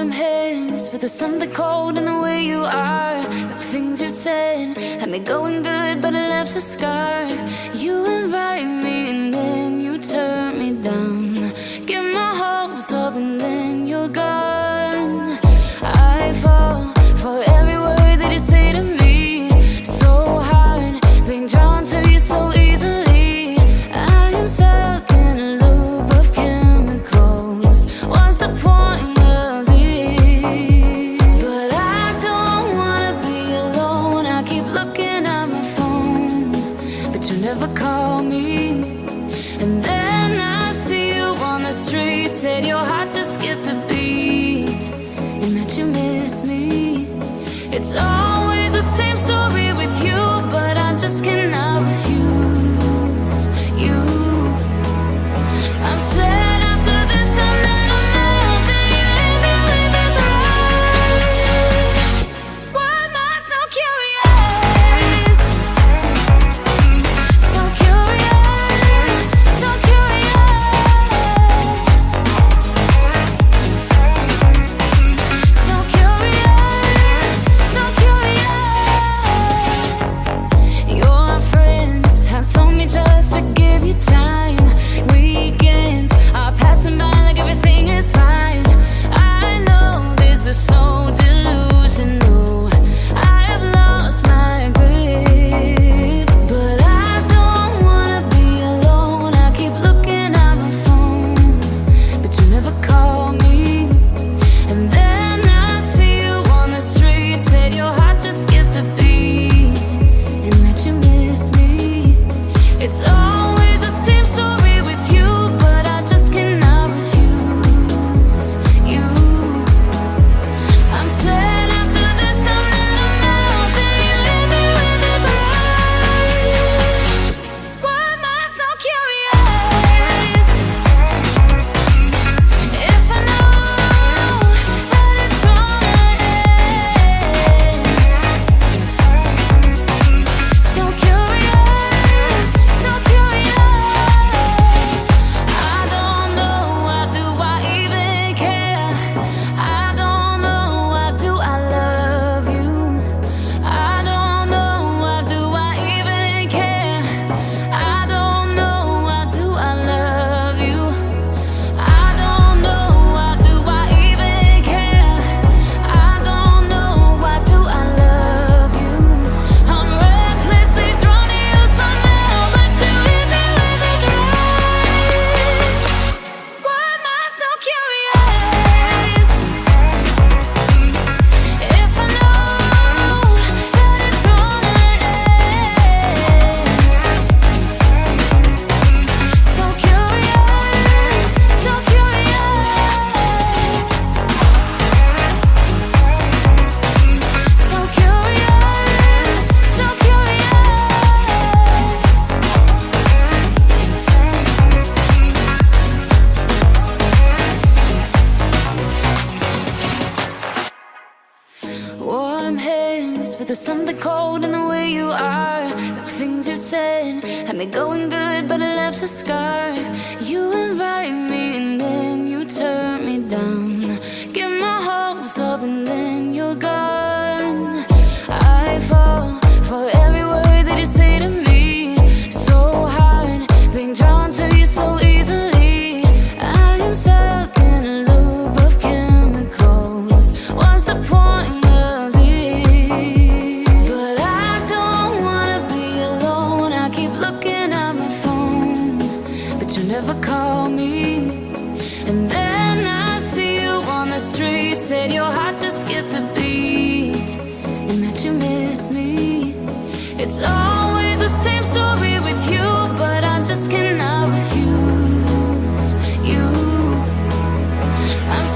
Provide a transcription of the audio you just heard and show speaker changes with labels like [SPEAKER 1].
[SPEAKER 1] Warm hands, but there's something cold in the way you are. The things you said had me going good, but it left a scar. You invite me and then you turn me down. Get my hopes up and then you're gone. I fall for every word that you say to me. So hard, being drawn to you so easily. I am stuck in a loop of chemicals. What's the point of this? But I don't wanna be alone. I keep looking at my phone, but you never call me. And then I see you on the street. Said your heart just skipped a beat, and that you miss me. It's always the same story with you, but I just cannot refuse you. I'm sad after this time that I'm out, that you leave me with this rush. Why am I so curious? So curious, so curious. So curious, so curious. Your friends have told me just to give you time. Weekends are passing by like everything is fine. I know this is so delusional. I have lost my grip, but I don't wanna be alone. I keep looking at my phone, but you never call me. And then I see you on the street. Said your heart just skipped a beat, and that you miss me. It's always the same story with you, but I just cannot refuse you. I'm sad after this time that I'm out, that you leave me with this rush. Why am I so curious? If I know that it's gonna end. So curious, so curious. I don't know, why do I even care? I don't know, why do I love you? I don't know, why do I even care? I don't know, why do I love you? I don't know, why do I even care? I don't know, why do I love you? I'm recklessly drawn to you somehow, but you leave me with this rush. Why am I so curious? If I know that it's gonna end. So curious, so curious. So curious, so curious. Warm hands, but there's something cold in the way you are. The things you said had me going good, but it left a scar. You invite me and then you turn me down. Get my hopes up and then you're gone. I fall for every word that you say to me. So hard, being drawn to you so easily. I am stuck in a loop of chemicals. What's the point of this? But I don't wanna be alone. I keep looking at my phone, but you never call me. And then I see you on the street. Said your heart just skipped a beat, and that you miss me. It's always the same story with you, but I just cannot refuse you. I'm